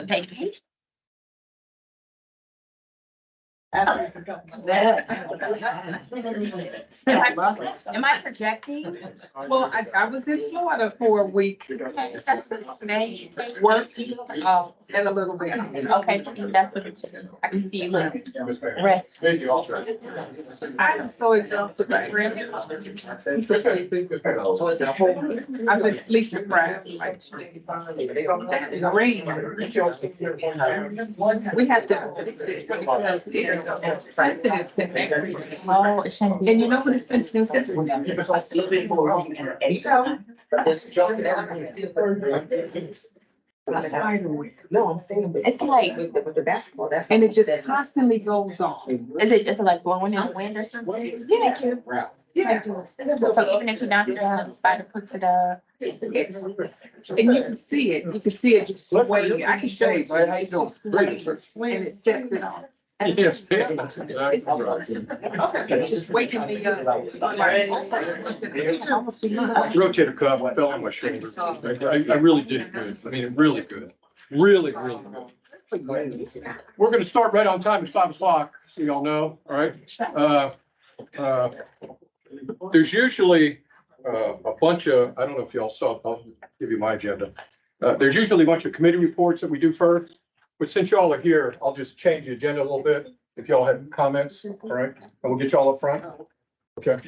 vacation. Am I projecting? Well, I was in Florida for a week, Okay, that's amazing. working, and a little bit. Okay, that's what it is. I can see you look rest. I am so exhausted, like, really. I've been sleep deprived, like, from that rain. We have to fix it because it's sensitive to everything. Oh, it shouldn't be. And you know what it's been sensitive? No, I'm saying. It's like- With the basketball, that's. And it just constantly goes on. Is it just like blowing in the wind or something? Yeah. Yeah. So even if you knock it down, the spider puts it up. It's, and you can see it, just swaying. I can show you. It's just swaying, and it sets it off. Yes. It's just waking me up. Rotator cuff fell on my shoulder. I really did good. I mean, really good. Really, really good. We're gonna start right on time at 5 o'clock, so y'all know, all right? There's usually a bunch of, I don't know if y'all saw, I'll give you my agenda. There's usually a bunch of committee reports that we do first. But since y'all are here, I'll just change the agenda a little bit. If y'all have comments, all right? And we'll get y'all up front. Okay.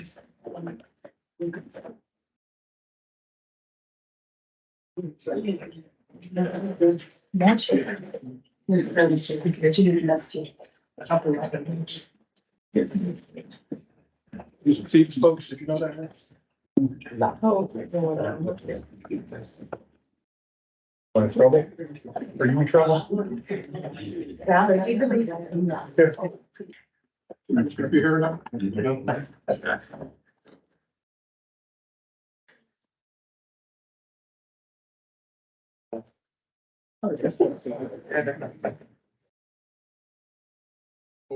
Use some seats, folks, if you know that. In trouble? Are you in trouble? You hear now? Well,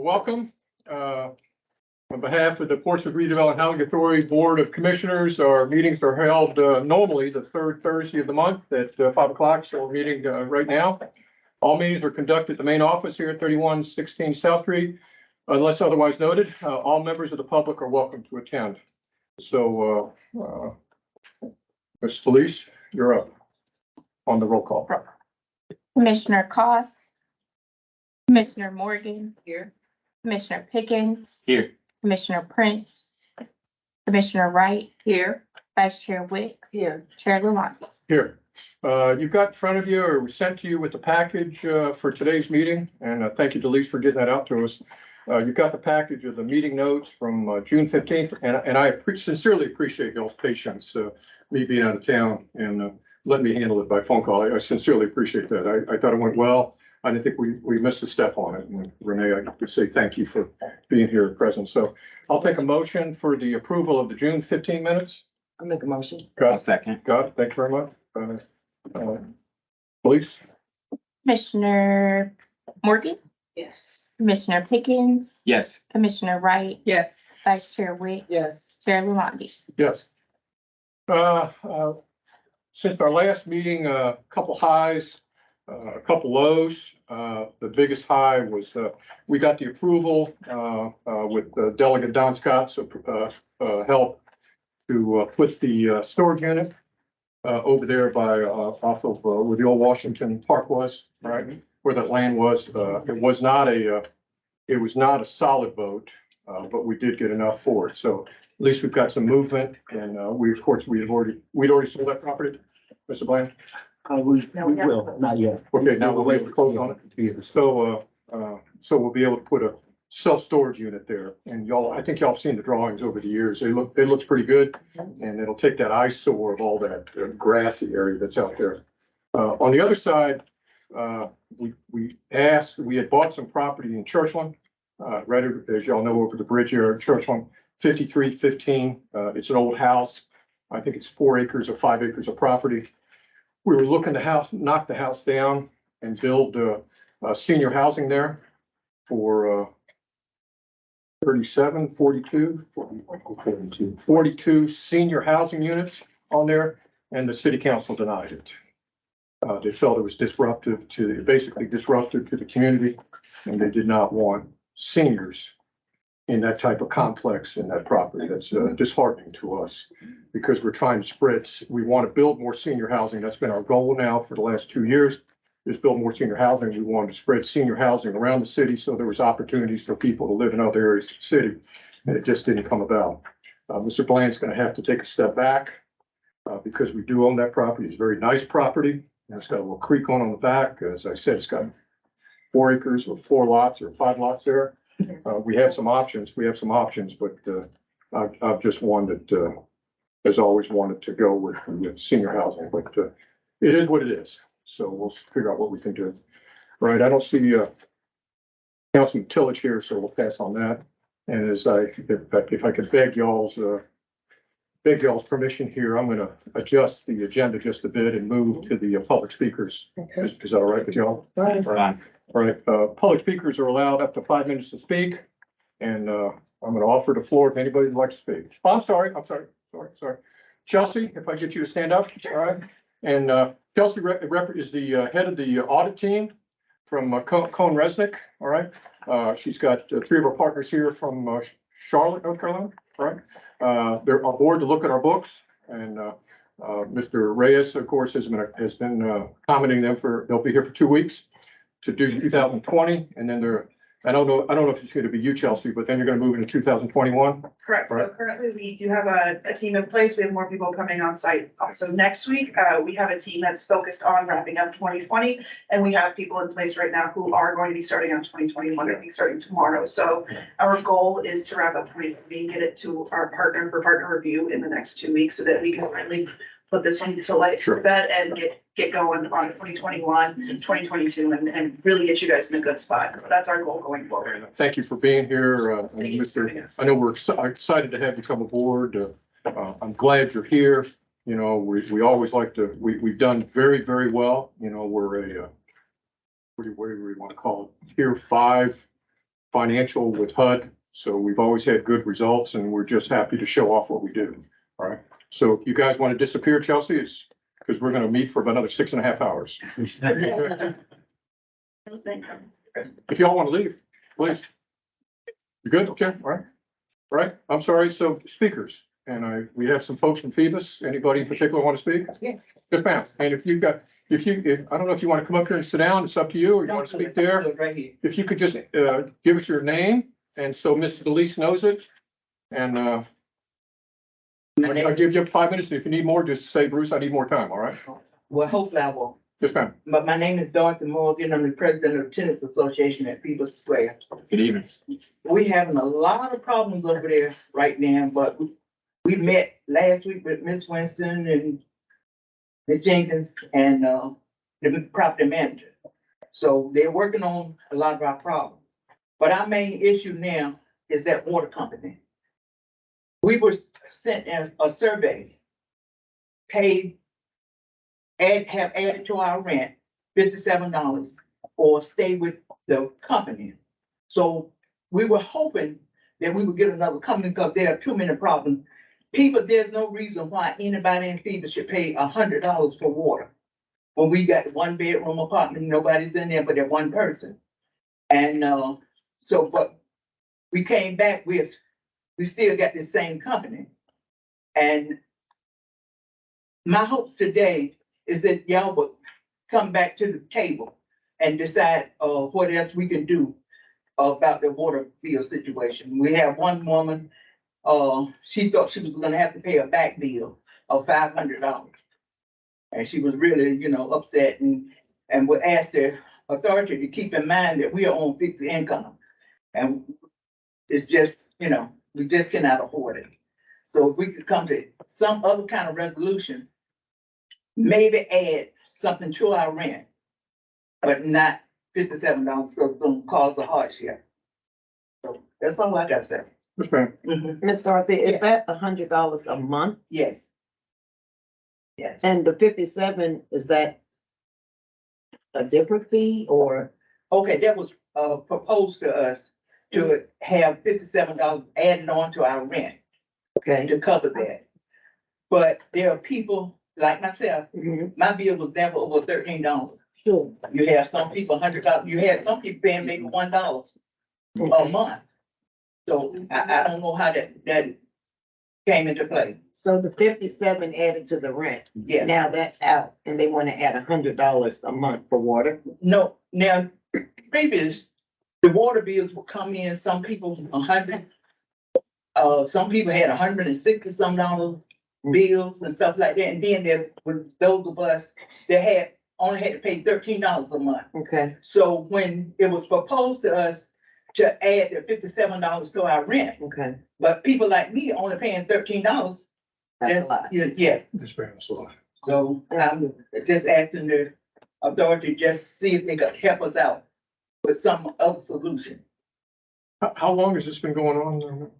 welcome. On behalf of the Portsmouth Redevelopment Housing Authority Board of Commissioners, our meetings are held normally the third Thursday of the month at 5 o'clock. So we're meeting right now. All meetings are conducted at the main office here at 3116 South Street. Unless otherwise noted, all members of the public are welcome to attend. So, Ms. Felice, you're up on the roll call. Commissioner Cost. Commissioner Morgan. Here. Commissioner Pickens. Here. Commissioner Prince. Commissioner Wright. Here. Vice Chair Wicks. Here. Chair Lalonde. Here. You've got in front of you, or was sent to you with the package for today's meeting, and thank you, Delise, for getting that out to us. You've got the package of the meeting notes from June 15th, and I sincerely appreciate y'all's patience, me being out of town and letting me handle it by phone call. I sincerely appreciate that. I thought it went well. I didn't think we missed a step on it. And Renee, I could say thank you for being here present. So I'll take a motion for the approval of the June 15 minutes. I'll make a motion. Got it. Second. Got it. Thank you very much. Please. Commissioner Morgan. Yes. Commissioner Pickens. Yes. Commissioner Wright. Yes. Vice Chair Wicks. Yes. Chair Lalonde. Yes. Since our last meeting, a couple highs, a couple lows. The biggest high was, we got the approval, with Delegate Don Scott's, help to put the storage unit, over there by, off of, where the old Washington Park was, right? Where that land was. It was not a solid vote, but we did get enough for it. So at least we've got some movement, and we'd already sold that property, Mr. Bland? We will, not yet. Okay, now we're waiting to close on it. So, so we'll be able to put a self-storage unit there. And y'all, I think y'all have seen the drawings over the years. It looks pretty good. And it'll take that eyesore of all that grassy area that's out there. On the other side, we had bought some property in Churchland, right as y'all know, over the bridge here at Churchland, 5315. It's an old house. I think it's 4 acres or 5 acres of property. We were looking to knock the house down and build senior housing there for 42 senior housing units on there, and the city council denied it. They felt it was basically disruptive to the community, and they did not want seniors in that type of complex in that property. That's disheartening to us because we're trying to spread, we want to build more senior housing. That's been our goal now for the last 2 years, is build more senior housing. We wanted to spread senior housing around the city so there was opportunities for people to live in other areas of the city, and it just didn't come about. Mr. Bland's going to have to take a step back because we do own that property. It's a very nice property. And it's got a little creek on the back. As I said, it's got 4 acres or 4 lots or 5 lots there. We have some options, but I've just wanted, has always wanted to go with senior housing, but it is what it is. So we'll figure out what we can do. All right, I don't see Councilman Tillage here, so we'll pass on that. And if I could beg y'all's permission here, I'm gonna adjust the agenda just a bit and move to the public speakers. Is that all right with y'all? Fine. All right, public speakers are allowed up to 5 minutes to speak, and I'm gonna offer the floor if anybody would like to speak. Oh, I'm sorry. Chelsea, if I get you to stand up, all right? And Chelsea is the head of the audit team from Cone Resnick, all right? She's got 3 of our partners here from Charlotte, North Carolina, all right? They're on board to look at our books, and Mr. Reyes, of course, has been commenting them they'll be here for 2 weeks to do 2020, and then I don't know if it's going to be you, Chelsea, but then you're going to move into 2021. Correct. So Right. currently we do have a team in place. We have more people coming on site. Also next week, we have a team that's focused on wrapping up 2020. And we have people in place right now who are going to be starting on 2021, I think starting tomorrow. So our goal is to wrap up 2020 and get it to our partner for partner review in the next 2 weeks so that we can finally put this one to light Sure. to bed and get going on 2021, 2022 and really get you guys in a good spot. So that's our goal going forward. And thank you for being here, Thank you for having us. I know we're excited to have you come aboard. I'm glad you're here. You know, we always like to, we've done very, very well. You know, we're what do we want to call it? Tier 5 financial with HUD. So we've always had good results, and we're just happy to show off what we do. All right. So if you guys want to disappear, Chelsea, it's because we're going to meet for about another 6.5 hours. If y'all want to leave, please. You good? Okay, all right. All right, I'm sorry. So speakers, and we have some folks from Phoebus. Anybody in particular want to speak? Yes. Yes, ma'am. And if I don't know if you want to come up here and sit down, it's up to you, or you want to speak there. Right here. If you could just give us your name, and so Mr. Delise knows it. And I'll give you 5 minutes. If you need more, just say, Bruce, I need more time, all right? Well, hopefully I will. Yes, ma'am. But my name is Dorothy Morgan. I'm the president of the Tenants Association at Phoebus Square. Good evening. We having a lot of problems over there right now, but we met last week with Miss Winston and Miss Jenkins and the property manager. So they're working on a lot of our problems. But our main issue now is that water company. We were sent a survey, paid, have added to our rent $57 or stay with the company. So we were hoping that we would get another company because there are too many problems. People, there's no reason why anybody in Phoebus should pay $100 for water. When we got 1-bedroom apartment, nobody's in there but that one person. And but we came back with, we still got the same company. And my hopes today is that y'all would come back to the table and decide what else we can do about the water bill situation. We have one woman, she thought she was gonna have to pay a back bill of $500. And she was really, upset and would ask the authority to keep in mind that we are on fixed income. And it's just, we just cannot afford it. So if we could come to some other kind of resolution, maybe add something to our rent, but not $57 because it's gonna cause a hardship. So that's all I gotta say. Yes, ma'am. Miss Dorothy, is Yeah. that $100 a month? Yes. Yes. And the 57, is that a different fee or? Okay, that was proposed to us to have $57 added on to our rent Okay, to cover that. But there are people like myself, Mhm. my bill was never over $13. Sure. You have some people $100, you had some people paying maybe $1 a month. So I don't know how that came into play. So the 57 added to the rent, Yeah, now that's out, and they wanna add $100 a month for water? no, now, previous, the water bills would come in, some people 100. Some people had $160 some bills and stuff like that, and then there were those of us that only had to pay $13 a month. Okay, So when it was proposed to us to add the $57 to our rent, okay, but people like me only paying $13, that's a lot. yeah. It's very much a lot. So I'm just asking the authority just see if they could help us out with some other solution. How long has this been going on?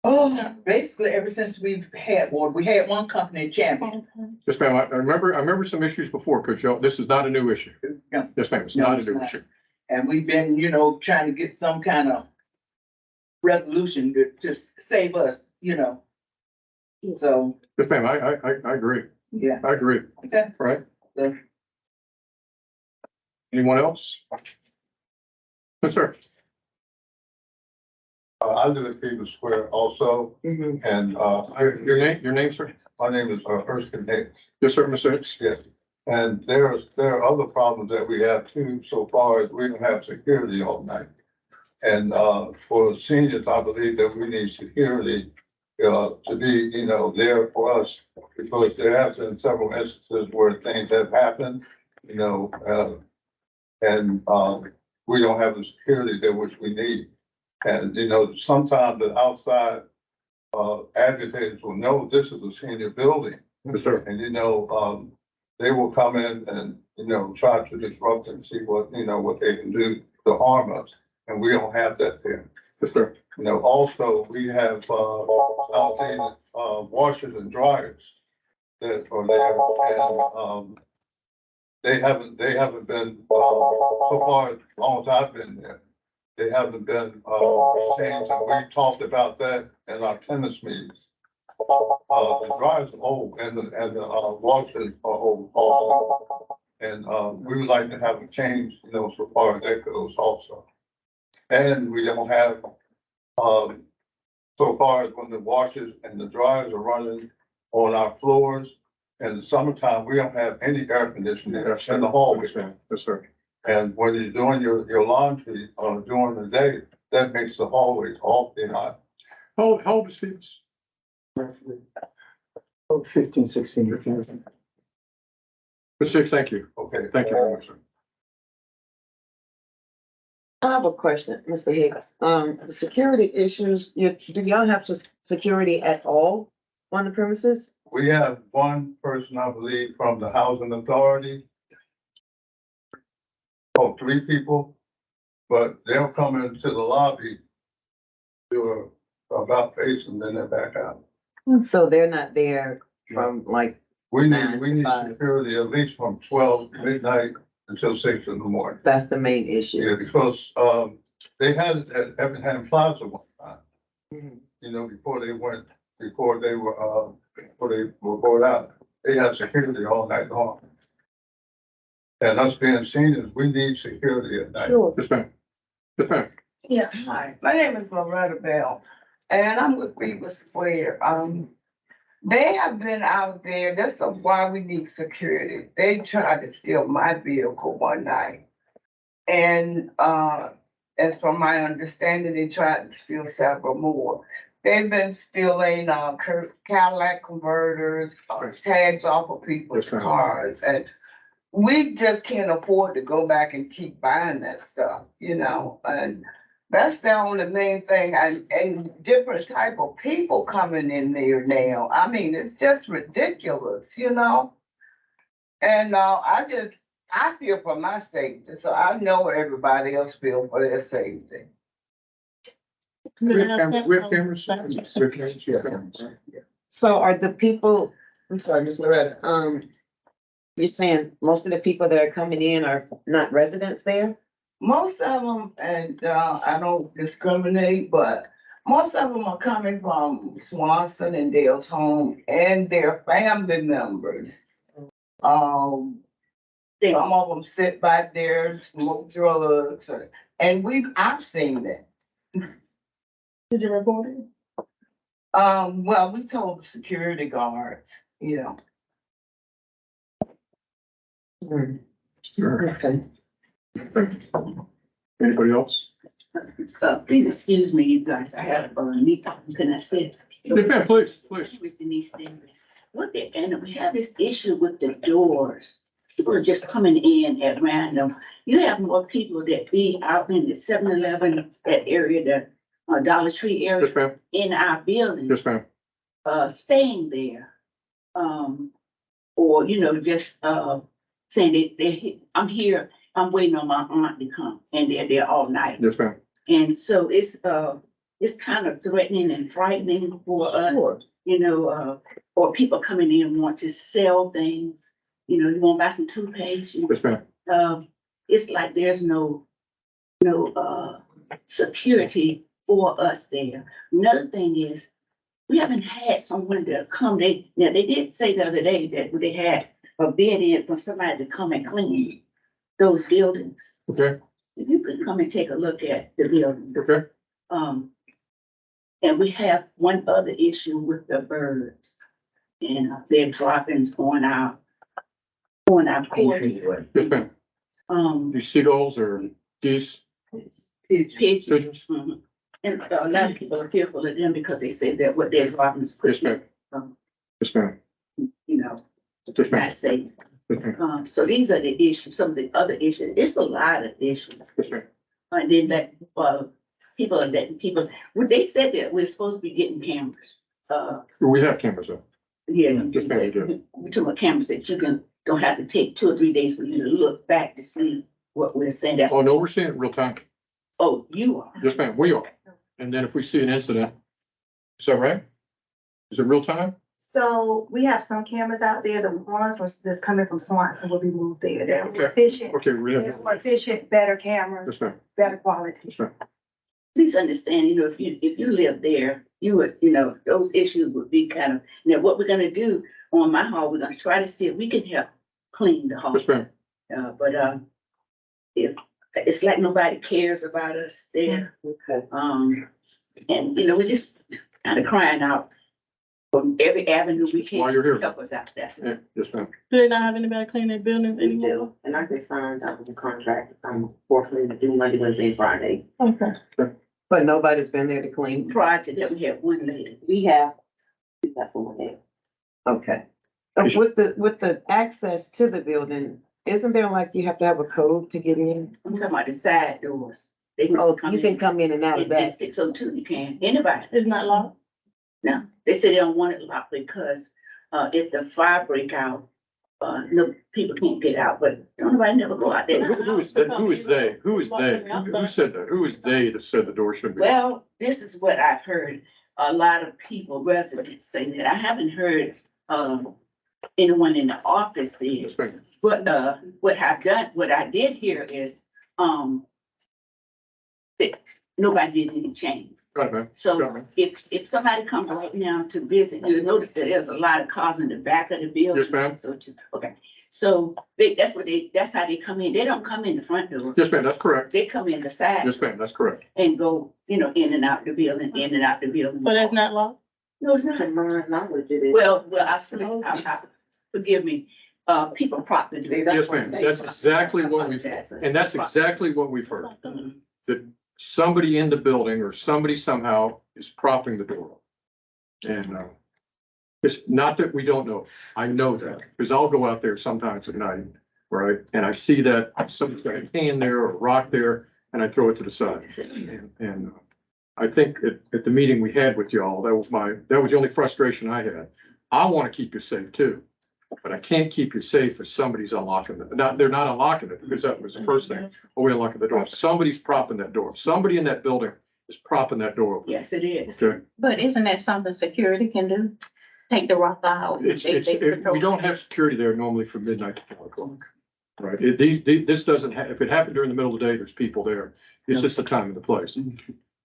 Oh, basically ever since we've had water, we had one company, Champion. Yes, ma'am, I remember some issues before, Coach. This is not a new issue. No. Yes, ma'am, it's No, not a it's new not. issue. And we've been, trying to get some kind of resolution to save us, So, Yes, ma'am, I agree. yeah, I agree, okay. right? So, Anyone else? Yes, sir. I live at People Square also, Mhm. and, Your name, sir? my name is Erskine Hicks. Yes, sir, Mr. Hicks. Yes. And there are other problems that we have too, so far as we don't have security all night. And, for seniors, I believe that we need security, to be, there for us. Because there have been several instances where things have happened, and, we don't have the security there which we need. And, sometimes the outside, agitators will know this is a senior building. Yes, sir. And, they will come in and, try to disrupt and see what they can do to harm us. And we don't have that there. Yes, sir. Also, we have, outdated, washers and dryers that are there. And, they haven't been, so far, as long as I've been there, they haven't been, changed. And we talked about that in our tennis meetings. The dryers are old and the washers are old also. And, we would like to have them changed, so far as that goes also. And we don't have, so far as when the washers and the dryers are running on our floors, in the summertime, we don't have any air conditioning Yes, sir. in the hallway. Yes, ma'am. Yes, sir. And when you're doing your laundry, during the day, that makes the hallways awfully hot. How old is Phoebus? 15, 16 years. Mr. Hicks, thank you. Okay. Thank you very much, sir. I have a question, Mr. Hicks. The security issues, do y'all have security at all on the premises? We have one person, I believe, from the housing authority. Oh, 3 people, but they'll come into the lobby, do about face and then they're back out. So they're not there from like, We 9 to need 5. security at least from 12 midnight until 6 in the morning. that's the main issue. Yeah, because, they had it at Effingham Plaza one time, Mhm. before they were brought out. They had security all night long. And us being seniors, we need security at night. Sure. Yes, ma'am. Yes, ma'am. Yeah, hi, my name is Loretta Bell, and I'm with Beaver Square. They have been out there, that's why we need security. They tried to steal my vehicle one night. And, as from my understanding, they tried to steal several more. They've been stealing, Cadillac converters, tags off of people's Yes, ma'am. cars, and we just can't afford to go back and keep buying that stuff, and that's the only main thing, and different type of people coming in there now. I mean, it's just ridiculous, And, I feel for my safety, so I know everybody else feel for their safety. We have cameras. We have cameras. Yeah. So are the people, I'm sorry, Ms. Loretta, you're saying most of the people that are coming in are not residents there? Most of them, and I don't discriminate, but most of them are coming from Swanson and Dale's Home and their family members. Some of them sit back there, and smoke drugs, and I've seen that. Did you report it? Well, we told the security guards, you know. Sure. Okay. Anybody else? Please excuse me, you guys, I have a neat, can I say? Yes, ma'am, please, please. With Denise Davis. Look at, and we have this issue with the doors. People are just coming in at random. You have more people that be out in the 7-Eleven, that area, the Dollar Tree area, Yes, ma'am. in our building, Yes, ma'am. staying there. Or, you know, just, saying I'm here, I'm waiting on my aunt to come, and they're there all night. Yes, ma'am. And so it's kind of threatening and frightening for us, Sure. you know, or people coming in want to sell things. You know, you want to buy some toothpaste, Yes, ma'am. it's like there's no security for us there. Another thing is, we haven't had someone to come, they did say the other day that they had a bid in for somebody to come and clean those buildings. Okay, If you could come and take a look at the building. okay. And we have one other issue with the birds. And their droppings on our court. Yes, ma'am. These seagulls or geese, Pigeons. pigeons? Mhm. And a lot of people are fearful of them because they say that what they're dropping is, Yes, ma'am. Yes, ma'am. you know, Yes, ma'am. not safe. Yes, ma'am. So these are the issues, some of the other issues. It's a lot of issues. Yes, ma'am. And then that, well, they said that we're supposed to be getting cameras. We have cameras up. Yeah. Yes, ma'am, you do. We're talking about cameras that you don't have to take 2 or 3 days for you to look back to see what we're saying. That's, Oh, no, we're seeing it real time. oh, you are. Yes, ma'am, we are. And then if we see an incident, is that right? Is it real time? So we have some cameras out there, the ones that's coming from Swanson will be moved there. They're more Okay. efficient, Okay, we have. there's more efficient, better cameras, Yes, ma'am. better quality. Yes, ma'am. Please understand, you know, if you live there, you would, you know, those issues would be kind of, now what we're gonna do on my hall, we're gonna try to see if we can help clean the hall. Yes, ma'am. But if, it's like nobody cares about us there. Okay. And, you know, we're just kind of crying out from every avenue we That's why can. you're here. Help us out, that's it. Yeah, yes, ma'am. Do they not have anybody clean their buildings We anymore? do, and I just signed up with a contract, fortunately to do Monday, Wednesday, and Friday. Okay. But nobody's been there to clean? Prior to that, we had one lady. We have someone there. Okay. With the access to the building, isn't there like you have to have a code to get in? I'm talking about the side doors. They can Oh, come you in. can come in and out of At that. 602, you can, anybody. It's not locked? No, they say they don't want it locked because, if the fire break out, no, people can't get out, but nobody never go out there. Who is they? Who is they? Who said that? Who is they that said the door shouldn't be? Well, this is what I've heard, a lot of people, residents say that. I haven't heard, anyone in the office say Yes, it. ma'am. But, what I did hear is, that nobody did any change. Right, ma'am. So Got me. if somebody comes right now to visit, you'll notice that there's a lot of cars in the back of the building. Yes, ma'am. Okay, so that's how they come in. They don't come in the front door. Yes, ma'am, that's correct. They come in the side Yes, ma'am, that's correct. and go, you know, in and out the building, in and out the building. So that's not locked? No, it's not. To my knowledge, it is. Well, forgive me, people propping. Yes, ma'am. That's exactly what we've, and that's exactly what we've heard. That somebody in the building or somebody somehow is propping the door. And, it's not that we don't know. I know that, because I'll go out there sometimes at night, right? And I see that somebody's got a can there or a rock there, and I throw it to the side. And I think at the meeting we had with y'all, that was the only frustration I had. I want to keep you safe too, but I can't keep you safe if somebody's unlocking it. They're not unlocking it, because that was the first thing. Oh, we unlocking the door. Somebody's propping that door. Somebody in that building is propping that door open. Yes, it is. Okay? But isn't that something security can do? Take the rock out? We don't have security there normally from midnight to 4 o'clock. Right? This doesn't have, if it happened during the middle of the day, there's people there. It's just the time and the place.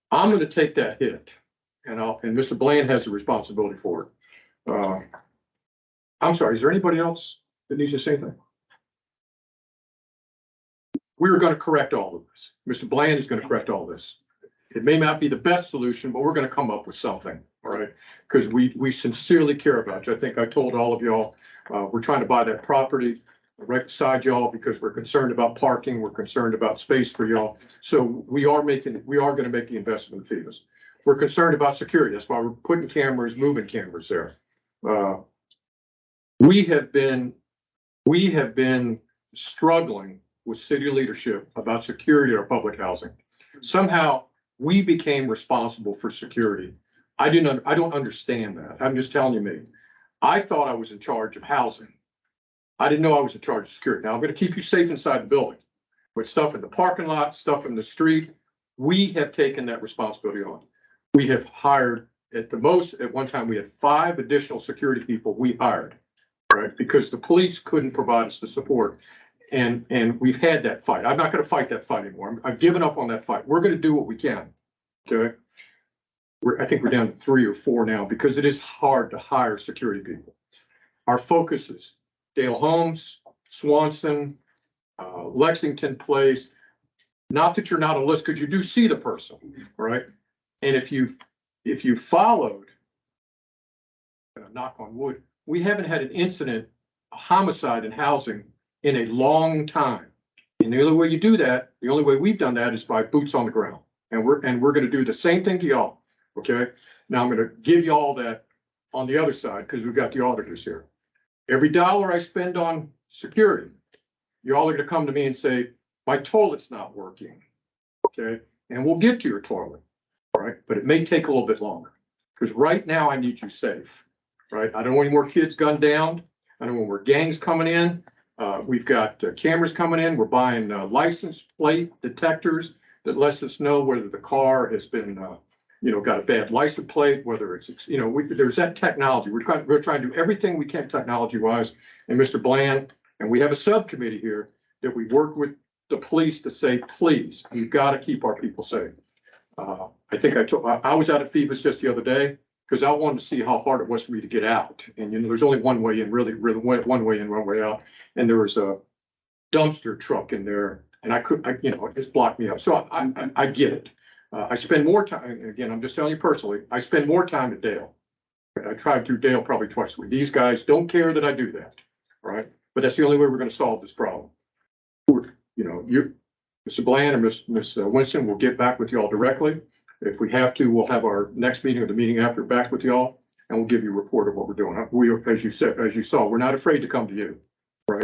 I'm gonna take that hit, and Mr. Bland has the responsibility for it. I'm sorry, is there anybody else? Denise, say anything? We're gonna correct all of this. Mr. Bland is gonna correct all this. It may not be the best solution, but we're gonna come up with something, all right? Because we sincerely care about you. I think I told all of y'all, we're trying to buy that property right beside y'all because we're concerned about parking, we're concerned about space for y'all. So we are gonna make the investment in FEMA's. We're concerned about security. That's why we're putting cameras, moving cameras there. We have been struggling with city leadership about security at our public housing. Somehow we became responsible for security. I don't understand that. I'm just telling you me. I thought I was in charge of housing. I didn't know I was in charge of security. Now I'm going to keep you safe inside the building, but stuff in the parking lot, stuff in the street, we have taken that responsibility on. We have hired at one time we had 5 additional security people we hired, right? Because the police couldn't provide us the support. And we've had that fight. I'm not going to fight that fight anymore. I've given up on that fight. We're going to do what we can. Okay. I think we're down to 3 or 4 now because it is hard to hire security people. Our focus is Dale Homes, Swanson, Lexington Place. Not that you're not on a list because you do see the person, right? And if you followed, knock on wood, we haven't had an incident, a homicide in housing in a long time. And the only way you do that, the only way we've done that is by boots on the ground. And we're going to do the same thing to y'all. Okay. Now I'm going to give you all that on the other side because we've got the auditors here. Every dollar I spend on security, you all are going to come to me and say, my toilet's not working. Okay. And we'll get to your toilet. All right. But it may take a little bit longer because right now I need you safe. Right. I don't want any more kids gunned down. I don't want more gangs coming in. We've got cameras coming in. We're buying license plate detectors that lets us know whether the car has been, got a bad license plate, whether it's, there's that technology. We're trying to do everything we can technology wise. And Mr. Bland, and we have a subcommittee here that we work with the police to say, please, you've got to keep our people safe. I think I was out at FEVA's just the other day because I wanted to see how hard it was for me to get out. And, there's only one way in, really one way in, one way out. And there was a dumpster truck in there and it just blocked me up. So I get it. I spend more time, and again, I'm just telling you personally, I spend more time at Dale. I drive through Dale probably twice a week. These guys don't care that I do that, right? But that's the only way we're going to solve this problem. Mr. Bland and Ms. Winston will get back with y'all directly. If we have to, we'll have our next meeting or the meeting after back with y'all, and we'll give you a report of what we're doing. We, as you saw, we're not afraid to come to you, right?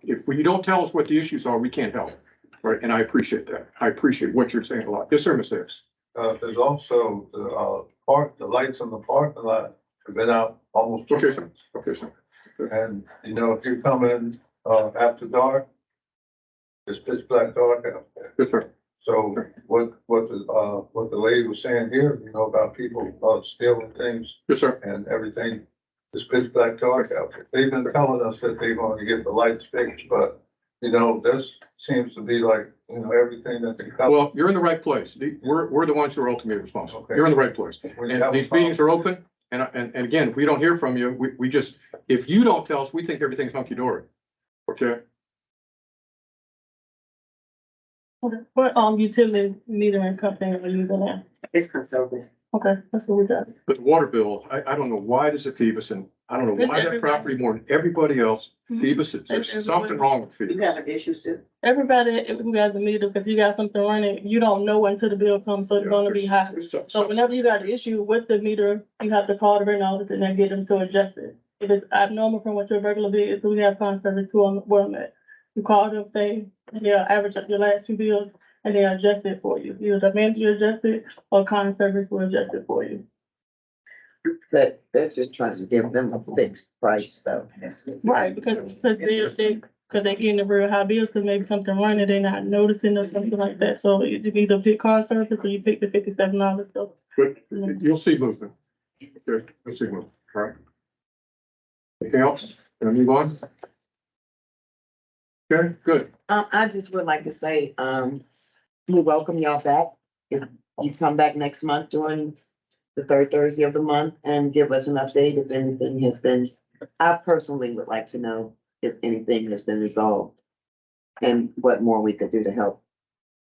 If you don't tell us what the issues are, we can't help. Right, and I appreciate that. I appreciate what you're saying a lot. Yes, sir, Ms. Hicks. There's also the lights in the parking lot have been out almost. Okay, sir. Okay, sir. And if you come in after dark, it's pitch black dark out there. Yes, sir. So what the lady was saying here, about people stealing things. Yes, sir. And everything is pitch black dark out there. They've been telling us that they're going to get the lights fixed, but this seems to be like, everything that they cover. Well, you're in the right place. We're the ones who are ultimately responsible. Okay. You're in the right place. And these meetings are open. And again, if we don't hear from you, we just, if you don't tell us, we think everything's hunky-dory. Okay? What utility metering company are you using now? It's conservative. Okay, that's what we got. But the water bill, I don't know why does it FEVA's and I don't know It's why that everybody. property more than everybody else. FEVA's, there's It's something wrong with You FEVA's. have issues too. Everybody who has a meter, because you got something running, you don't know until the bill comes, so it's gonna be high. So whenever you got an issue with the meter, you have to call the ring office and then get them to adjust it. If it's abnormal from what your regular bill is, we have conservative too on where I'm at. You call them, say, they'll average up your last 2 bills and they'll adjust it for you. Either the manager adjust it or conservice will adjust it for you. But they're just trying to give them a fixed price though. Right, because they getting the real high bills, because maybe something running, they're not noticing or something like that. So you either pick car service or you pick the $57. So But you'll see movement. Okay, you'll see movement. All right. Anything else? Can I move on? Okay, good. I just would like to say, we welcome y'all back. If you come back next month during the 3rd Thursday of the month and give us an update if anything has been, I personally would like to know if anything has been resolved. And what more we could do to help.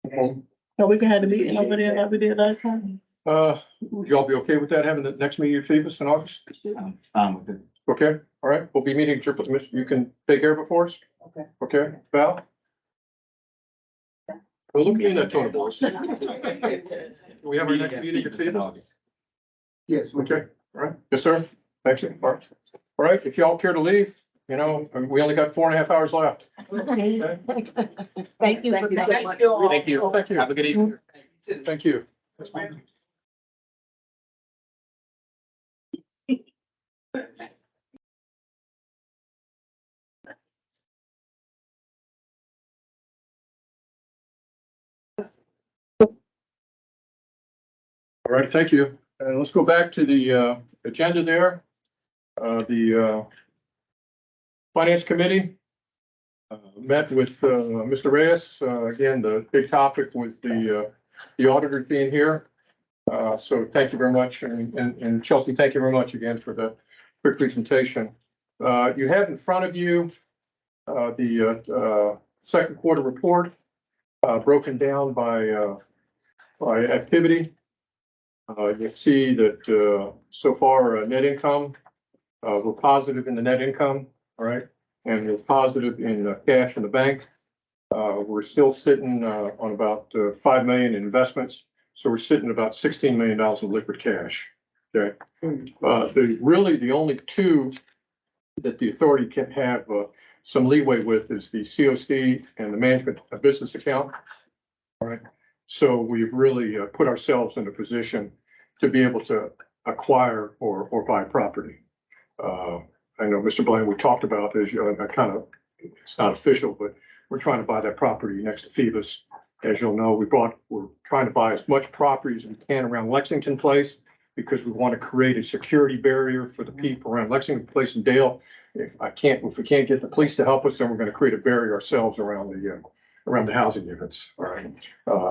Okay, So we can have the meeting over there like we did last time. Would y'all be okay with that, having the next meeting of Phoebus in August? With it. Okay, all right, we'll be meeting, you can take care of it for us? Okay. Okay, Val? Well, look at that tone of voice. We have our next meeting at Phoebus? Yes, Okay, all right, yes, sir, thank you, all right. All right, if y'all care to leave, we only got 4.5 hours left. Okay. thank you for Thank you that. so much. Thank you. Thank you. Have a good evening. Thank you. All right, thank you. Let's go back to the agenda there. The Finance Committee met with Mr. Reyes. Again, the big topic was the auditors being here. So thank you very much. And Chelsea, thank you very much again for the quick presentation. You have in front of you the second quarter report broken down by activity. You see that so far net income, we're positive in the net income, all right? And we're positive in cash in the bank. We're still sitting on about 5 million in investments. So we're sitting about $16 million of liquid cash, okay? The only two that the authority can have some leeway with is the COC and the management of business account, all right? So we've really put ourselves in a position to be able to acquire or buy property. I know, Mr. Blaine, we talked about this, it's not official, but we're trying to buy that property next to Phoebus. As you'll know, we're trying to buy as much property as we can around Lexington Place because we want to create a security barrier for the people around Lexington Place and Dale. If we can't get the police to help us, then we're going to create a barrier ourselves around the housing units. All right.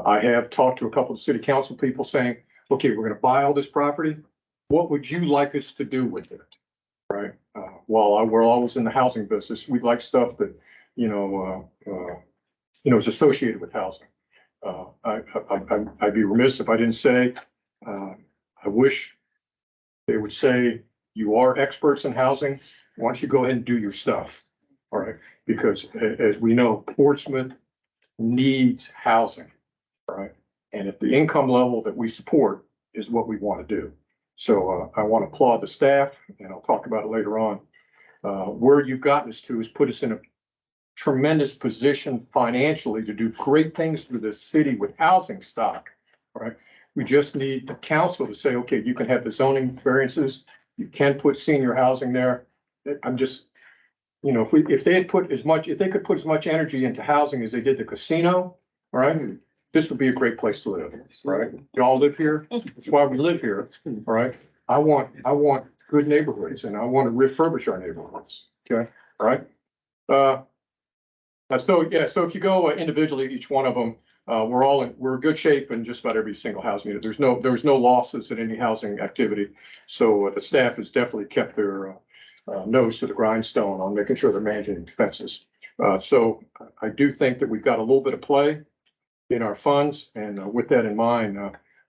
I have talked to a couple of city council people saying, okay, we're going to buy all this property. What would you like us to do with it? Right. We're always in the housing business. We like stuff that, is associated with housing. I'd be remiss if I didn't say, I wish they would say, you are experts in housing. Why don't you go ahead and do your stuff? All right. Because as we know, Portsmouth needs housing. All right. And if the income level that we support is what we want to do. So I want to applaud the staff, and I'll talk about it later on. Where you've gotten us to is put us in a tremendous position financially to do great things for the city with housing stock. All right. We just need the council to say, okay, you can have the zoning variances. You can put senior housing there. I'm just, if they could put as much energy into housing as they did the casino, all right, this would be a great place to live, right? You all live here. That's why we live here, all right? I want good neighborhoods and I want to refurbish our neighborhoods, okay? All right? So if you go individually, each one of them, we're in good shape in just about every single housing unit. There was no losses in any housing activity. So the staff has definitely kept their nose to the grindstone on making sure they're managing expenses. So I do think that we've got a little bit of play in our funds. And with that in mind,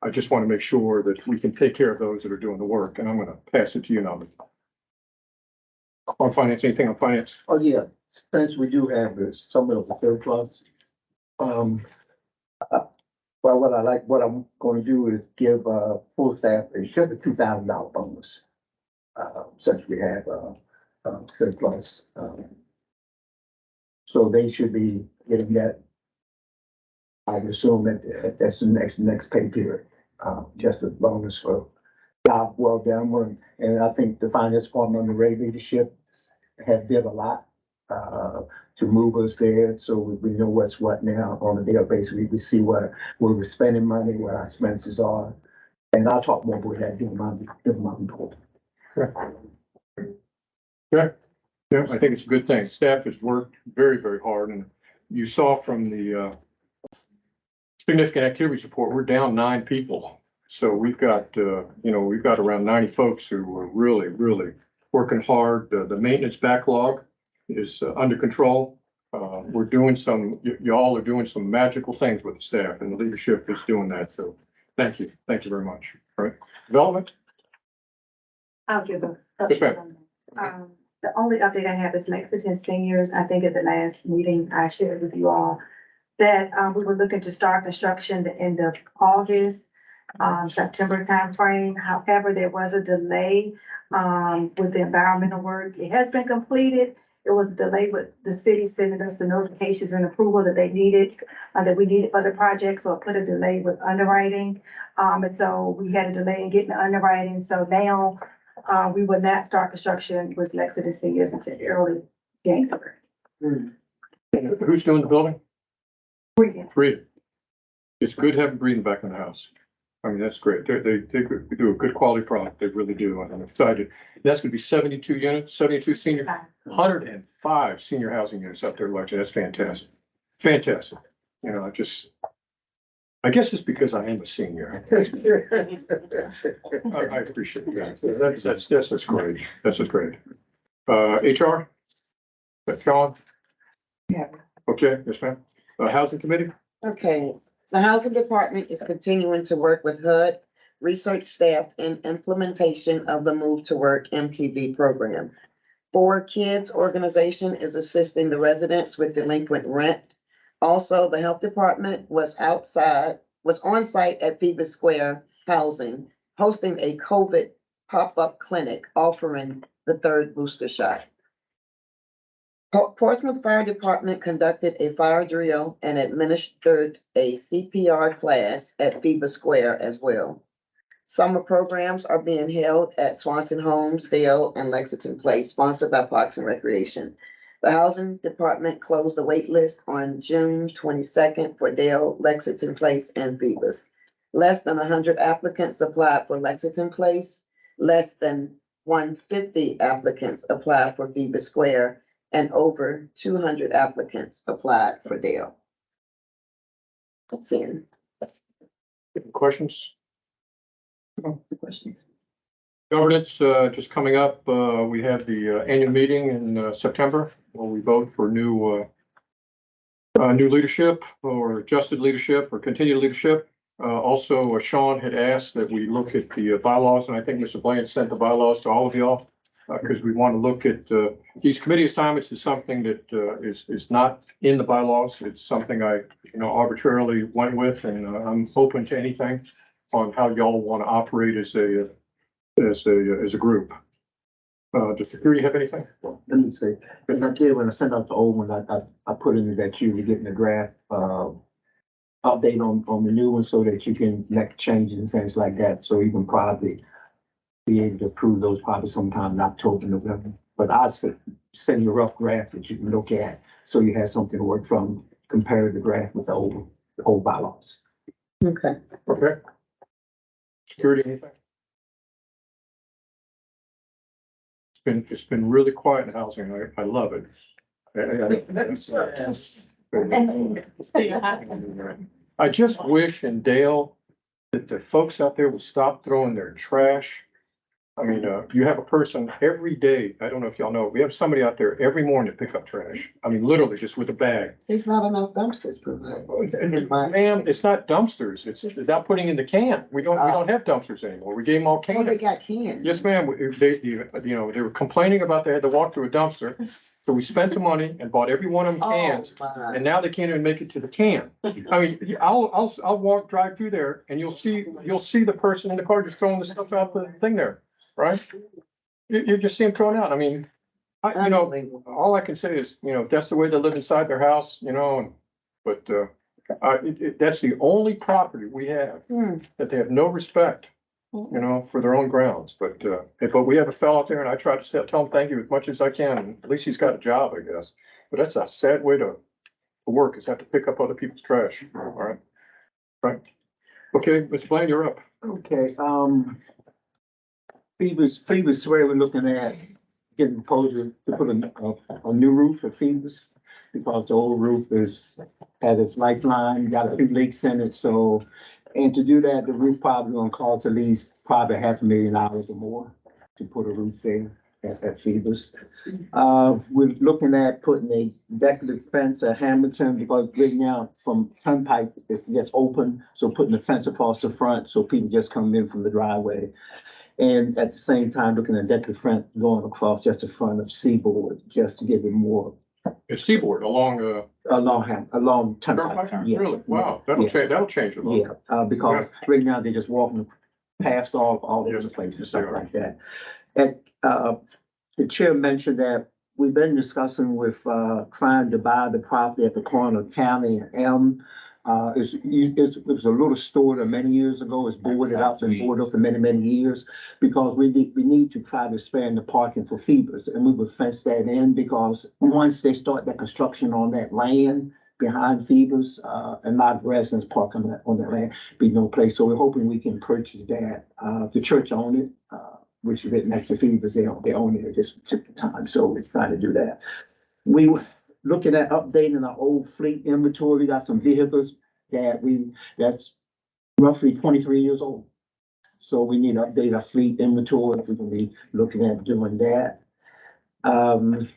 I just want to make sure that we can take care of those that are doing the work. And I'm going to pass it to you now. On finance, anything on finance? Oh, yeah, since we do have some of the surplus. Well, what I'm gonna do is give full staff just a $2,000 bonus. Since we have surplus. So they should be getting that. I assume that's the next pay period, just a bonus for job well done. And I think the finance department under Ray leadership have did a lot to move us there. So we know what's what now on a daily basis. We see where we're spending money, what our expenses are. And I'll talk more about that during my report. Yeah, I think it's a good thing. Staff has worked very, very hard, and you saw from the significant activities report, we're down 9 people. So we've got around 90 folks who are really, really working hard. The maintenance backlog is under control. We're doing y'all are doing some magical things with the staff, and the leadership is doing that. So thank you very much. All right, development. I'll give a. Yes, ma'am. The only update I have is Lexington seniors. I think at the last meeting I shared with you all that, we were looking to start construction the end of August, September timeframe. However, there was a delay, with the environmental work. It has been completed. It was a delay with the city sending us the notifications and approval that they needed, that we needed for the project. So it put a delay with underwriting. And so we had a delay in getting the underwriting. So now, we will not start construction with Lexington seniors until early January. Who's doing the building? Breeden. It's good having Breeden back in the house. I mean, that's great. They do a good quality product. They really do. And I'm excited. That's gonna be 72 units, 72 senior, 105 senior housing units out there, Lexington. That's fantastic. Fantastic. You know, I guess it's because I am a senior. I appreciate that. That's great. That's just great. HR? That's Sean? Yeah. Okay, yes, ma'am. Housing committee? Okay, the housing department is continuing to work with HUD research staff in implementation of the Move to Work MTV program. 4Kids organization is assisting the residents with delinquent rent. Also, the health department was on site at Phoebus Square Housing, hosting a COVID pop-up clinic offering the third booster shot. Portsmouth Fire Department conducted a fire drill and administered a CPR class at Phoebus Square as well. Summer programs are being held at Swanson Homes, Dale, and Lexington Place, sponsored by Parks and Recreation. The Housing Department closed the wait list on June 22nd for Dale, Lexington Place, and Phoebus. Less than 100 applicants applied for Lexington Place. Less than 150 applicants applied for Phoebus Square, and over 200 applicants applied for Dale. That's it. Questions? Questions? Governance, just coming up, we have the annual meeting in September, where we vote for new leadership or adjusted leadership or continued leadership. Also, Sean had asked that we look at the bylaws, and I think Mr. Bland sent the bylaws to all of y'all, because we want to look at these committee assignments is something that is not in the bylaws. It's something I, arbitrarily went with, and I'm open to anything on how y'all want to operate as a group. Does security have anything? Let me say, when I sent out the old one, I put in that you were getting a draft, update on the new one so that you can make changes and things like that. So you can probably be able to approve those probably sometime in October, November. But I'll send you a rough draft that you can look at, so you have something to work from, compare the draft with the old bylaws. Okay. Okay. Security, anything? It's been really quiet in housing. I love it. I just wish in Dale that the folks out there would stop throwing their trash. I mean, you have a person every day. I don't know if y'all know, we have somebody out there every morning to pick up trash. I mean, literally just with a bag. There's not enough dumpsters per Ma'am, it's not dumpsters. It's not putting in the can. We don't have dumpsters anymore. We gave them all Oh, cans. they got cans. Yes, ma'am. They were complaining about they had to walk through a dumpster. So we spent the money and bought every one of them cans, Oh, and now they can't even make it to the can. I mean, I'll drive through there and you'll see the person in the car just throwing the stuff out the thing there, right? You just see them thrown out. I mean, all I can say is, if that's the way they live inside their house, but that's the only property we have that they have no respect, for their own grounds. But we have a fellow out there, and I try to tell him thank you as much as I can. And at least he's got a job, I guess. But that's a sad way to work, is have to pick up other people's trash. All right. Right. Okay, Mr. Blaine, you're up. Okay, Phoebus Square, we're looking at getting proposal to put a new roof for Phoebus, because the old roof had its lifeline, got a few leaks in it, so, and to do that, the roof probably gonna cost at least probably $500,000 or more to put a roof there. at Phoebus. We're looking at putting a decorative fence at Hamilton because right now from Turnpike, it gets open. So putting a fence across the front so people just come in from the driveway. And at the same time, looking at decorative fence going across just the front of Seaboard, just to give it more It's Seaboard along, along Turnpike. Turnpike? Yeah. Really? Wow, that'll Yeah. change, that'll change a lot. Yeah, because right now they're just walking past all over Yes, the place and yes, stuff they are. like that. And, the chair mentioned that we've been discussing with, trying to buy the property at the corner of County and Elm. It was a little store that many years ago, it's boarded up and boarded up for many, many years. Because we need to try to expand the parking for Phoebus, and we would fence that in, because once they start that construction on that land behind Phoebus, and a lot of residents park on that land, be no place, so we're hoping we can purchase that. The church own it, which is right next to Phoebus, they own it at this particular time, so we're trying to do that. We were looking at updating our old fleet inventory. We got some vehicles that's roughly 23 years old. So we need to update our fleet inventory. We're gonna be looking at doing that. The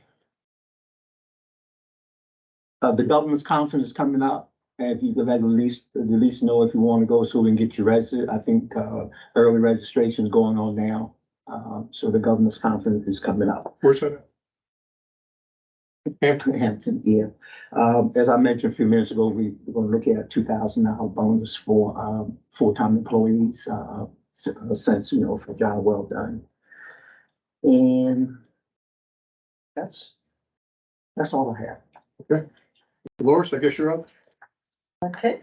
government's conference is coming up. And if you could let at least know if you want to go, so we can get you registered. I think, early registration is going on now. So the government's conference is coming up. Where's that at? Hampton. Hampton, yeah. As I mentioned a few minutes ago, we're gonna look at $2,000 bonus for, full-time employees, since, for job well done. And that's all I have. Dolores, I guess you're up. Okay.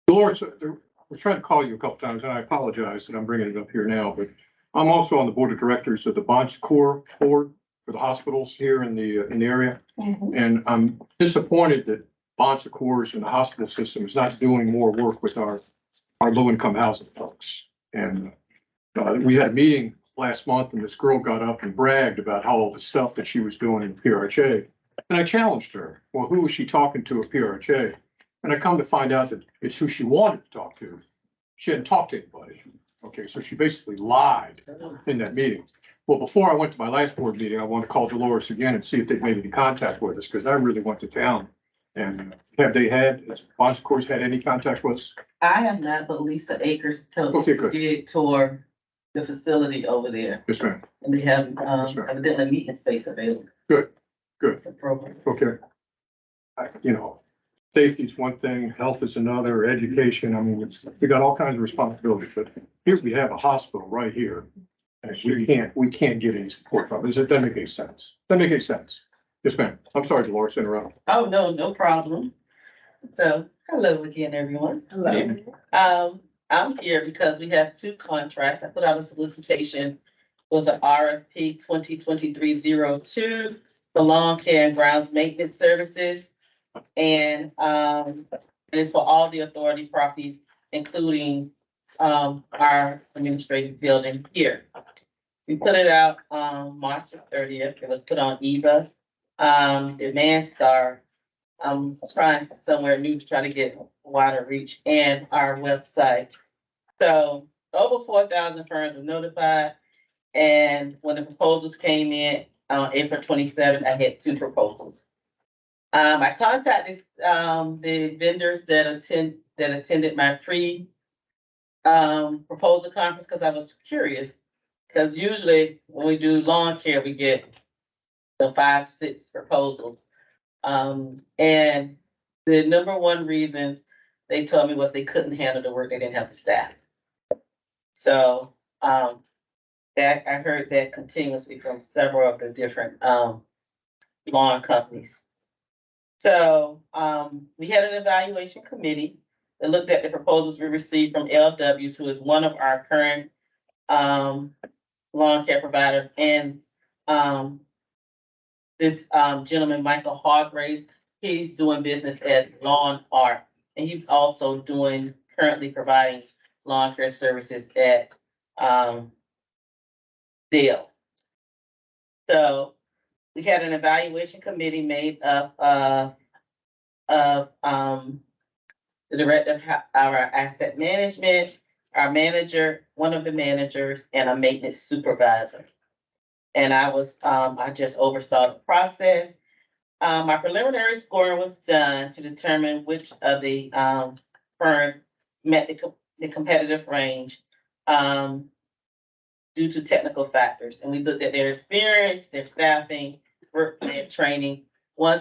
Dolores, we're trying to call you a couple times, and I apologize that I'm bringing it up here now, but I'm also on the board of directors of the BOC board for the hospitals here in the area. And I'm disappointed that BOC and the hospital system is not doing more work with our low-income housing folks. And we had a meeting last month, and this girl got up and bragged about how all the stuff that she was doing in PRHA. And I challenged her, well, who was she talking to at PRHA? And I come to find out that it's who she wanted to talk to. She hadn't talked to anybody. Okay, so she basically lied in that meeting. Well, before I went to my last board meeting, I want to call Dolores again and see if they've made any contact with us, because I really went to town. And has BOC had any contact with us? I have not, but Lisa Akers Okay, good. did tour the facility over there, Yes, ma'am. and they have, Yes, ma'am. evidently meeting space available. Good. It's a program. Okay. Safety is one thing, health is another, education, I mean, we got all kinds of responsibilities, but here we have a hospital right here. And we can't get any support from it. It doesn't make any sense. Doesn't make any sense. Yes, ma'am. I'm sorry, Dolores, interrupt. Oh, no problem. So, hello again, everyone. Hello. I'm here because we have two contracts. I put out a solicitation, was an RFP 2023-02 for lawn care and grounds maintenance services. And it's for all the authority properties, including our administrative building here. We put it out March 30th. It was put on EVA. Demand Star. I'm trying somewhere new to try to get wider reach, and our website. So over 4,000 firms were notified. And when the proposals came in on April 27th, I had 2 proposals. I contacted the vendors that attended my proposal conference, because I was curious. Because usually when we do lawn care, we get 5, 6 proposals. And the number one reason they told me was they couldn't handle the work, they didn't have the staff. So that I heard that continuously from several of the different lawn companies. So we had an evaluation committee that looked at the proposals we received from LWs, who is one of our current lawn care providers, and this gentleman, Michael Hargraves, he's doing business as Lawn Art, and he's also currently providing lawn care services at Dale. So we had an evaluation committee made up of the director of our asset management, our manager, one of the managers, and a maintenance supervisor. And I just oversaw the process. My preliminary scoring was done to determine which of the, firms met the competitive range, due to technical factors. And we looked at their experience, their staffing, work plan, training. One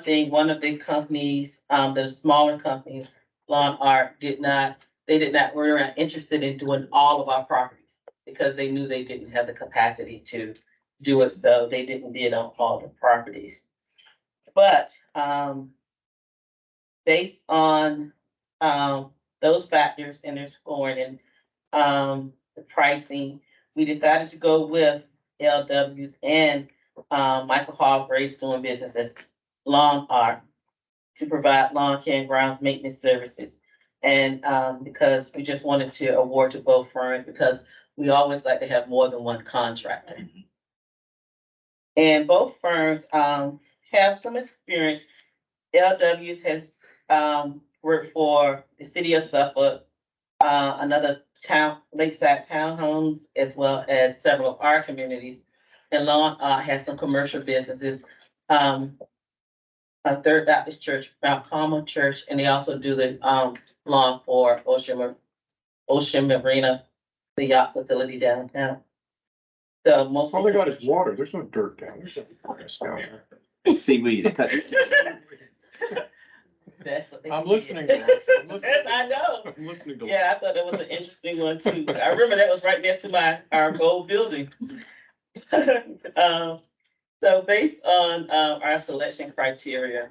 of the companies, the smaller companies, Lawn Art, were not interested in doing all of our properties because they knew they didn't have the capacity to do it, so they didn't bid on all the properties. But, based on, those factors and their scoring and, the pricing, we decided to go with LW's and, Michael Hargraves doing business as Lawn Art to provide lawn care and grounds maintenance services. And, because we just wanted to award to both firms because we always like to have more than one contractor. And both firms, have some experience. LW's has, worked for the city of Suffolk, another lakeside townhomes, as well as several of our communities. And Lawn has some commercial businesses, a Third Baptist Church, Mount Carmel Church, and they also do the, lawn for Ocean Marina, the yacht facility downtown. So most. All they got is water. There's no dirt down there. Seaweed. They cut That's what they. I'm said. listening to this. I'm listening. I know. I'm listening to. Yeah, I thought that was an interesting one too. I remember that was right next to our old building. So based on, our selection criteria,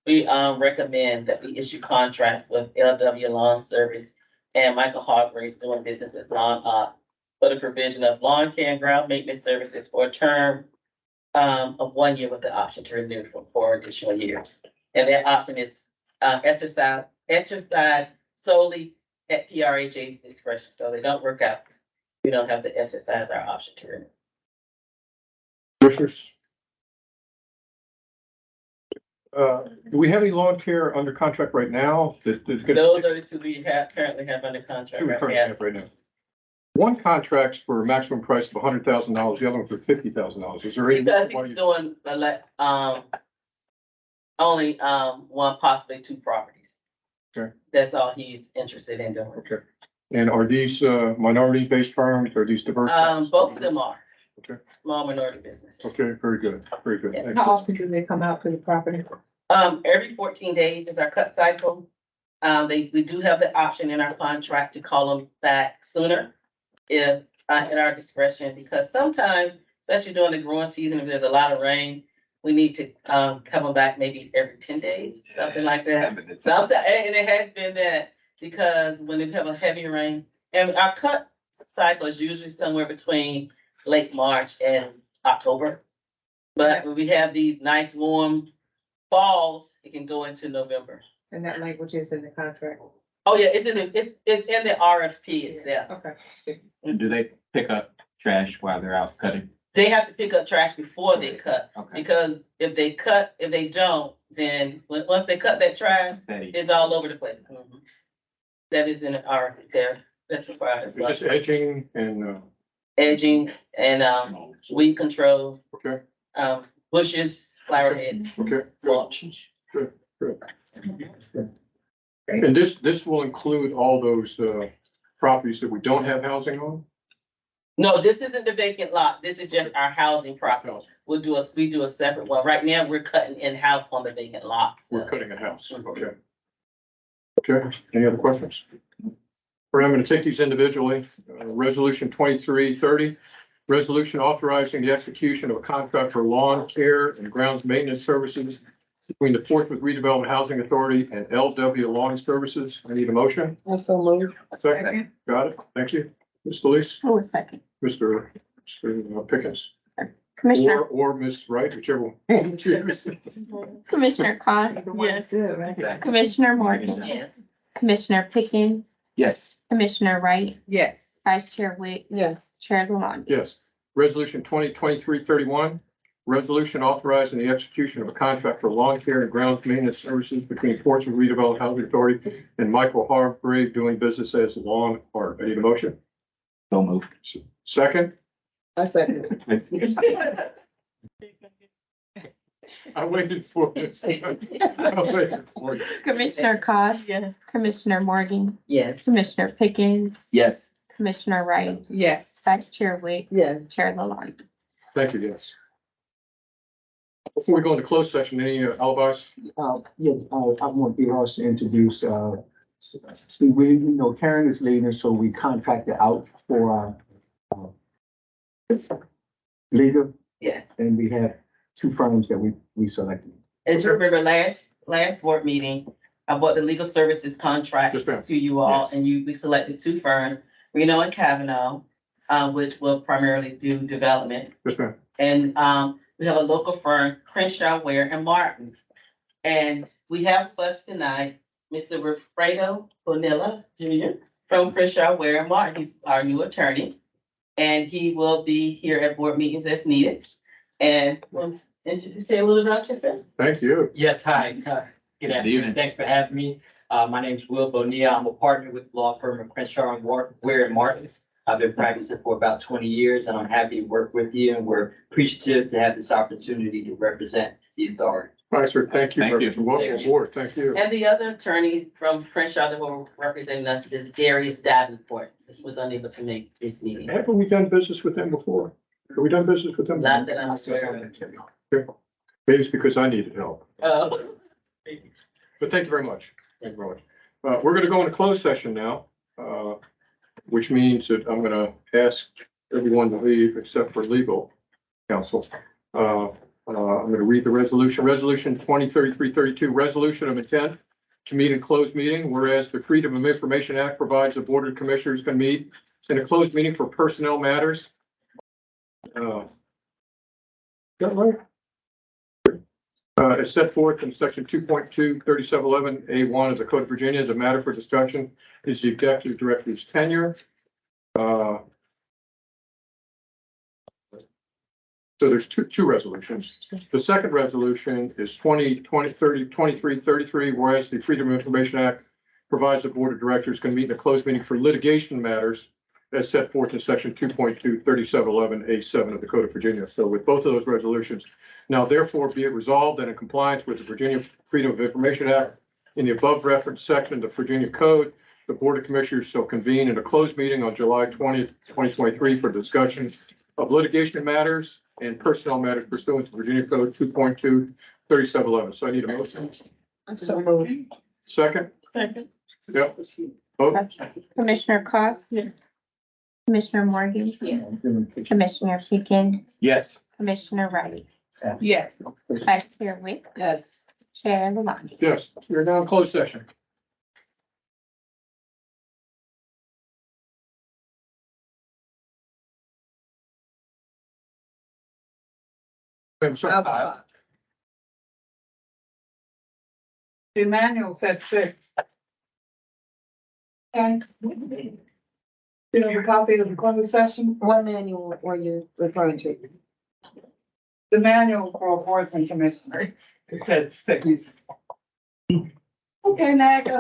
we, recommend that we issue contracts with LW Lawn Service and Michael Hargraves doing business as Lawn Art for the provision of lawn care and ground maintenance services for a term, of 1 year with the option to renew for 4 additional years. And that option is, exercise solely at PRHA's discretion. So they don't work out. We don't have to exercise our option to renew. Commissioners? Do we have any lawn care under contract right now that's gonna? Those are the two we currently have under contract we right currently now. have right now. One contract's for a maximum price of $100,000, the other one's for $50,000. Is there any? Because why he's you- doing, only, one, possibly 2 properties. Okay. That's all he's interested in doing. Okay. And are these minority-based firms? Are these diverse? firms? Both of them are. Okay. Small minority businesses. Okay, very good, very good. Yeah. Thank How you. often do they come out to the property? Every 14 days is our cut cycle. We do have the option in our contract to call them back sooner if, at our discretion, because sometimes, especially during the growing season, if there's a lot of rain, we need to, come them back maybe every 10 days, something like that. Sometimes, and it has been that, because when we have a heavy rain, and our cut cycle is usually somewhere between late March and October. But when we have these nice warm falls, it can go into November. And that language is in the contract. Oh, yeah, it's in the RFP itself. Okay. And do they pick up trash while they're out cutting? They have to pick up trash before they cut, Okay. because if they don't, then once they cut that trash, Steady. it's all over the place. Mhm. That is in the RFP there, that's required as well. Just edging and, Edging and, weed control, okay, bushes, flower heads, okay, good, mulch. good. And this will include all those, properties that we don't have housing on? No, this isn't the vacant lot. This is just our housing properties. We do a separate one. Right now, we're cutting in-house on the vacant lots. We're cutting a house, okay. Okay, any other questions? All right, I'm gonna take these individually. Resolution 2330, resolution authorizing the execution of a contract for lawn care and grounds maintenance services between the Portsmouth Redevelopment Housing Authority and LW Lawn Services. I need a motion. Also moved. Second, got it, thank you. Ms. Delis, Oh, a second. Mr. Pickens, Commissioner, or Ms. Wright, whichever one. Commissioner Cost, Yes, good, right? Commissioner Morgan, Yes. Commissioner Pickens, Yes. Commissioner Wright, Yes. Vice Chair Wick, Yes. Chair Gallant. Yes. Resolution 2023-31, resolution authorizing the execution of a contract for lawn care and grounds maintenance services between Portsmouth Redevelopment Housing Authority and Michael Hargrave doing business as Lawn Art. I need a motion. So move. Second, I second. I waited for this. I waited for you. Commissioner Cost, Yes. Commissioner Morgan, Yes. Commissioner Pickens, Yes. Commissioner Wright, Yes. Vice Chair Wick, Yes. Chair Lalonde. Thank you, yes. Before we go into closed session, any alibis? Yes, I want the us to introduce, see, we, you know, Karen is leaving, so we contracted out for, legal, Yes. and we have two firms that we selected. And you remember last board meeting, I brought the legal services contract Yes, ma'am. to you all, Yes. and we selected two firms, Reno and Kavanaugh, which will primarily do development. Yes, ma'am. And, we have a local firm, Crenshaw, Ware and Martin. And we have with us tonight, Mr. Wilfredo Bonilla Jr. from Crenshaw, Ware and Martin. He's our new attorney. And he will be here at board meetings as needed. And say a little about yourself. Thank you. Yes, hi. Good afternoon. Thanks for having me. My name is Will Bonilla. I'm a partner with the law firm of Crenshaw and Ware and Martin. I've been practicing for about 20 years and I'm happy to work with you and we're appreciative to have this opportunity to represent the authority. All right, sir. Thank you. Thank you. Welcome aboard. Thank you. And the other attorney from Crenshaw that will represent us is Darius Davenport. He was unable to make this meeting. Haven't we done business with them before? Have we done business with them? Not that I'm aware of. Maybe it's because I needed help. Oh. But thank you very much. Thank you very much. We're gonna go into closed session now, which means that I'm gonna ask everyone to leave except for legal counsel. I'm gonna read the resolution, resolution 2033-32, resolution of intent to meet in closed meeting, whereas the Freedom of Information Act provides the Board of Commissioners can meet in a closed meeting for personnel matters. Is that right? As set forth in section 2.2, 3711A1 of the Code of Virginia, as a matter for discussion is the executive director's tenure. So there's two resolutions. The second resolution is 2333, whereas the Freedom of Information Act provides the Board of Directors can meet in a closed meeting for litigation matters as set forth in section 2.2, 3711A7 of the Code of Virginia. So with both of those resolutions, now therefore be it resolved that in compliance with the Virginia Freedom of Information Act in the above referenced section of the Virginia Code, the Board of Commissioners shall convene in a closed meeting on July 20th, 2023 for discussion of litigation matters and personnel matters pursuant to Virginia Code 2.2, 3711. So I need a motion. So moved. Second? Second. Yep. Vote. Commissioner Cost, Yes. Commissioner Morgan, Commissioner Pickens, Yes. Commissioner Wright, Yes. Vice Chair Wick, Yes. Chair Lalonde. Yes, we're now in closed session. I'm sorry. The manual said 6. And you have a copy of the closed session, What manual were you referring to? the manual for boards and commissioners. It said 6. Okay, now I go